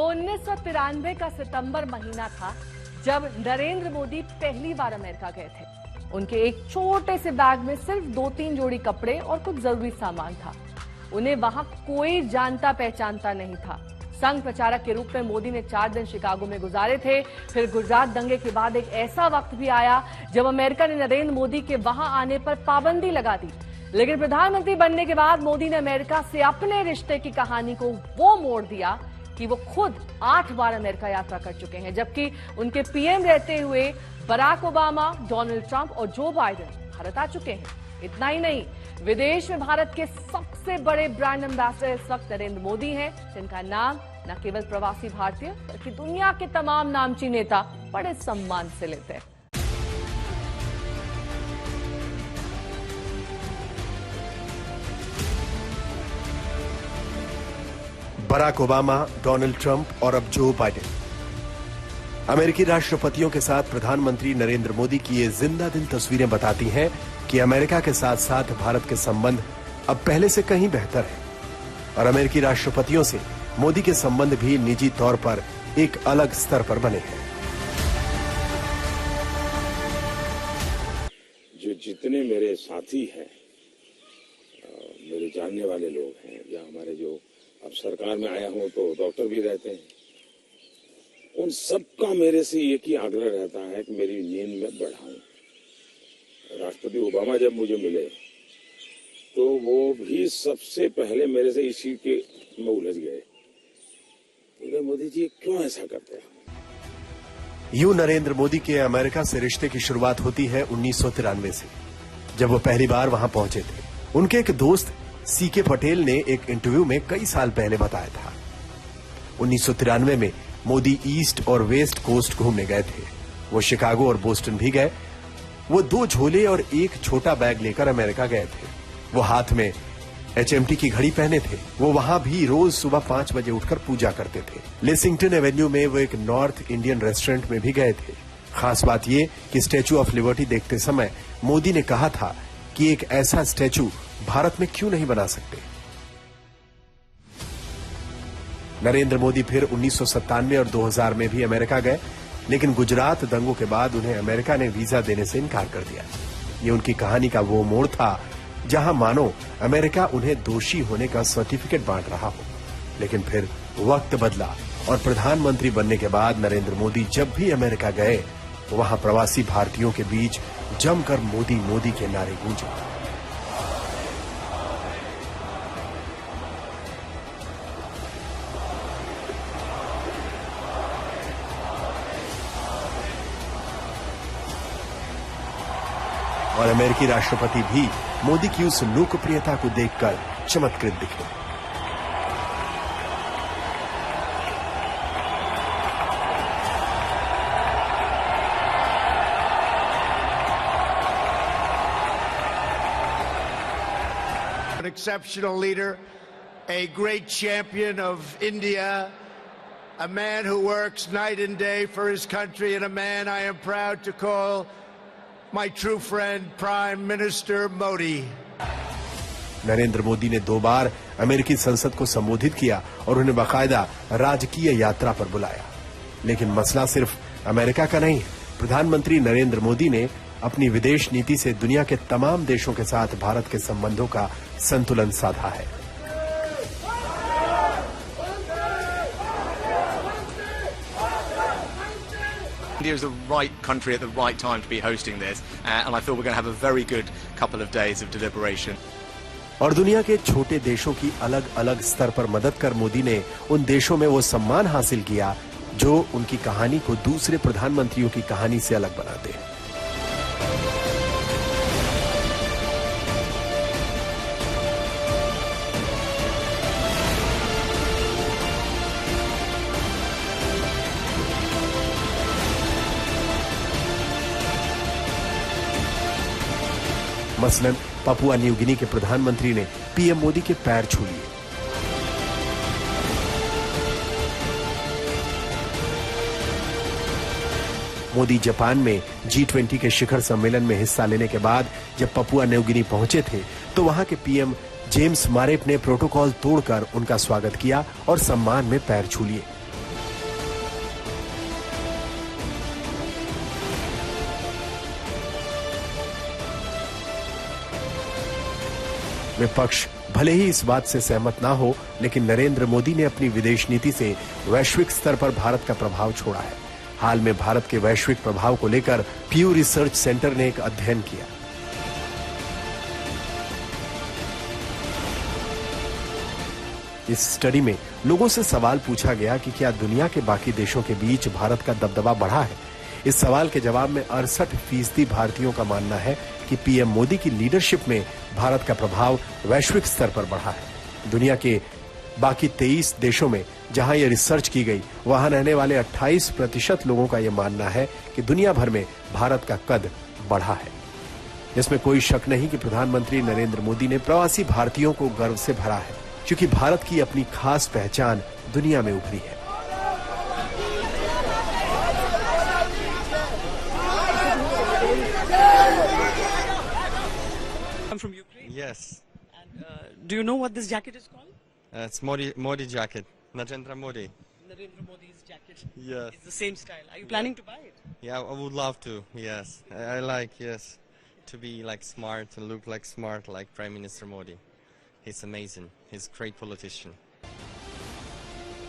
वो 1993 का सितंबर महीना था जब नरेंद्र मोदी पहली बार अमेरिका गए थे। उनके एक छोटे से बैग में सिर्फ 2-3 जोड़ी कपड़े और कुछ जरूरी सामान था। उन्हें वहां कोई जानता पहचानता नहीं था। संघ प्रचारक के रूप में मोदी ने 4 दिन शिकागो में गुजारे थे। फिर गुजरात दंगे के बाद एक ऐसा वक्त भी आया जब अमेरिका ने नरेंद्र मोदी के वहां आने पर पाबंदी लगा दी। लेकिन प्रधानमंत्री बनने के बाद मोदी ने अमेरिका से अपने रिश्ते की कहानी को वो मोड़ दिया कि वो खुद 8 बार अमेरिका यात्रा कर चुके हैं, जबकि उनके पीएम रहते हुए बराक ओबामा, डोनाल्ड ट्रंप और जो बाइडेन भारत आ चुके हैं। इतना ही नहीं, विदेश में भारत के सबसे बड़े ब्रांड एम्बेसडर इस वक्त नरेंद्र मोदी हैं, जिनका नाम न केवल प्रवासी भारतीय बल्कि दुनिया के तमाम नामची नेता बड़े सम्मान से लेते हैं। बराक ओबामा, डोनाल्ड ट्रंप और अब जो बाइडेन। अमेरिकी राष्ट्रपतियों के साथ प्रधानमंत्री नरेंद्र मोदी की ये जिंदा दिल तस्वीरें बताती हैं कि अमेरिका के साथ साथ भारत के संबंध अब पहले से कहीं बेहतर हैं और अमेरिकी राष्ट्रपतियों से मोदी के संबंध भी निजी तौर पर एक अलग स्तर पर बने हैं। जो जितने मेरे साथी हैं, मेरे जानने वाले लोग हैं, या हमारे जो अब सरकार में आया हूं तो डॉक्टर भी रहते हैं, उन सबका मेरे से एक ही आग्रह रहता है कि मेरी नींद में बढ़ाऊं। राष्ट्रपति ओबामा जब मुझे मिले तो वो भी सबसे पहले मेरे से इसी के में उलझ गए। तो मोदी जी क्यों ऐसा करते हैं? यूं नरेंद्र मोदी के अमेरिका से रिश्ते की शुरुआत होती है 1993 से, जब वो पहली बार वहां पहुंचे थे। उनके एक दोस्त सीके पटेल ने एक इंटरव्यू में कई साल पहले बताया था 1993 में मोदी ईस्ट और वेस्ट कोस्ट घूमने गए थे। वो शिकागो और बोस्टन भी गए। वो 2 झोले और एक छोटा बैग लेकर अमेरिका गए थे। वो हाथ में HMT की घड़ी पहने थे। वो वहां भी रोज सुबह 5 बजे उठकर पूजा करते थे। लेसिंगटन एवेन्यू में वो एक नॉर्थ इंडियन रेस्टोरेंट में भी गए थे। खास बात ये कि स्टैच्यू ऑफ लिबर्टी देखते समय मोदी ने कहा था कि एक ऐसा स्टैच्यू भारत में क्यों नहीं बना सकते। नरेंद्र मोदी फिर 1997 और 2000 में भी अमेरिका गए, लेकिन गुजरात दंगों के बाद उन्हें अमेरिका ने वीजा देने से इनकार कर दिया। ये उनकी कहानी का वो मोड़ था जहां मानो अमेरिका उन्हें दोषी होने का सर्टिफिकेट बांट रहा हो। लेकिन फिर वक्त बदला और प्रधानमंत्री बनने के बाद नरेंद्र मोदी जब भी अमेरिका गए, वहां प्रवासी भारतीयों के बीच जमकर मोदी मोदी के नारे गूंजे। और अमेरिकी राष्ट्रपति भी मोदी की उस लोकप्रियता को देखकर चमत्कृत दिखे। An exceptional leader, a great champion of India, a man who works night and day for his country, and a man I am proud to call my true friend, Prime Minister Modi. Narendra Modi ने 2 बार अमेरिकी संसद को संबोधित किया और उन्हें बाकायदा राजकीय यात्रा पर बुलाया। लेकिन मसला सिर्फ अमेरिका का नहीं है। प्रधानमंत्री नरेंद्र मोदी ने अपनी विदेश नीति से दुनिया के तमाम देशों के साथ भारत के संबंधों का संतुलन साधा है। India is the right country at the right time to be hosting this, and I feel we're going to have a very good couple of days of deliberation. और दुनिया के छोटे देशों की अलग अलग स्तर पर मदद कर मोदी ने उन देशों में वो सम्मान हासिल किया जो उनकी कहानी को दूसरे प्रधानमंत्रियों की कहानी से अलग बनाते हैं। मसलन पापुआ न्यू गिनी के प्रधानमंत्री ने पीएम मोदी के पैर छू लिए। मोदी जापान में G20 के शिखर सम्मेलन में हिस्सा लेने के बाद जब पापुआ न्यू गिनी पहुंचे थे तो वहां के पीएम जेम्स मारेप ने प्रोटोकॉल तोड़कर उनका स्वागत किया और सम्मान में पैर छू लिए। विपक्ष भले ही इस बात से सहमत ना हो, लेकिन नरेंद्र मोदी ने अपनी विदेश नीति से वैश्विक स्तर पर भारत का प्रभाव छोड़ा है। हाल में भारत के वैश्विक प्रभाव को लेकर प्यू रिसर्च सेंटर ने एक अध्ययन किया। इस स्टडी में लोगों से सवाल पूछा गया कि क्या दुनिया के बाकी देशों के बीच भारत का दबदबा बढ़ा है। इस सवाल के जवाब में 68% भारतीयों का मानना है कि पीएम मोदी की लीडरशिप में भारत का प्रभाव वैश्विक स्तर पर बढ़ा है। दुनिया के बाकी 23 देशों में जहां यह रिसर्च की गई, वहां रहने वाले 28% लोगों का यह मानना है कि दुनिया भर में भारत का कद बढ़ा है। इसमें कोई शक नहीं कि प्रधानमंत्री नरेंद्र मोदी ने प्रवासी भारतीयों को गर्व से भरा है, क्योंकि भारत की अपनी खास पहचान दुनिया में उभरी है। I'm from Ukraine. Yes, And do you know what this jacket is called? it's Modi jacket, Narendra Modi. Narendra Modi's jacket. Yes. It's the same style. Are you planning to buy it? Yeah, I would love to. Yes, I like to be like smart and look like smart like Prime Minister Modi. He's amazing. He's a great politician.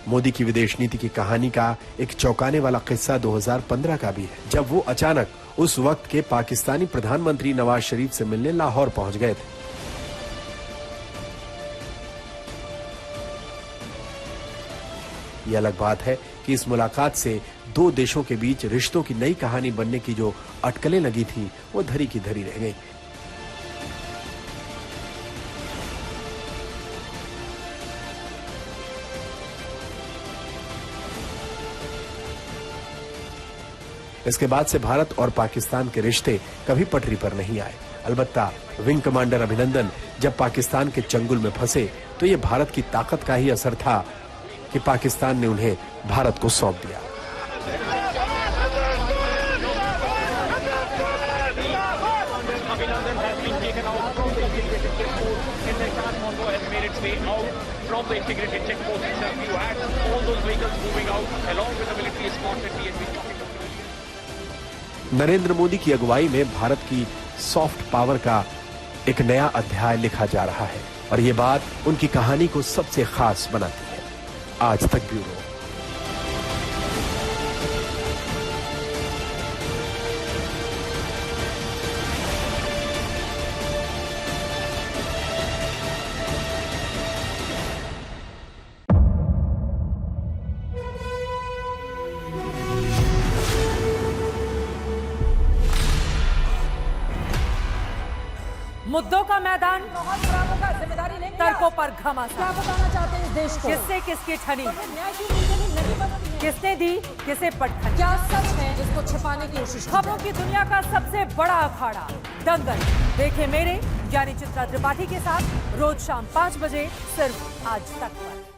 Modi की विदेश नीति की कहानी का एक चौंकाने वाला किस्सा 2015 का भी है, जब वो अचानक उस वक्त के पाकिस्तानी प्रधानमंत्री नवाज शरीफ से मिलने लाहौर पहुंच गए थे। ये अलग बात है कि इस मुलाकात से दो देशों के बीच रिश्तों की नई कहानी बनने की जो अटकलें लगी थी, वो धरी की धरी रह गई। इसके बाद से भारत और पाकिस्तान के रिश्ते कभी पटरी पर नहीं आए। अलबत्ता विंग कमांडर अभिनंदन जब पाकिस्तान के चंगुल में फंसे तो ये भारत की ताकत का ही असर था कि पाकिस्तान ने उन्हें भारत को सौंप दिया। नरेंद्र मोदी की अगुवाई में भारत की सॉफ्ट पावर का एक नया अध्याय लिखा जा रहा है और ये बात उनकी कहानी को सबसे खास बनाती है। आज तक ब्यूरो। मुद्दों का मैदान, जिम्मेदारी लेंगे तर्कों पर घमासान। क्या बताना चाहते हैं इस देश को? किससे किसकी ठनी, न्याय की नीति नहीं बदलती है। किसने दी किसे पटखनी। क्या सच है जिसको छिपाने की कोशिश की खबरों की दुनिया का सबसे बड़ा अखाड़ा दंगल देखे मेरे यानी चित्रा त्रिपाठी के साथ रोज शाम 5 बजे सिर्फ आज तक पर।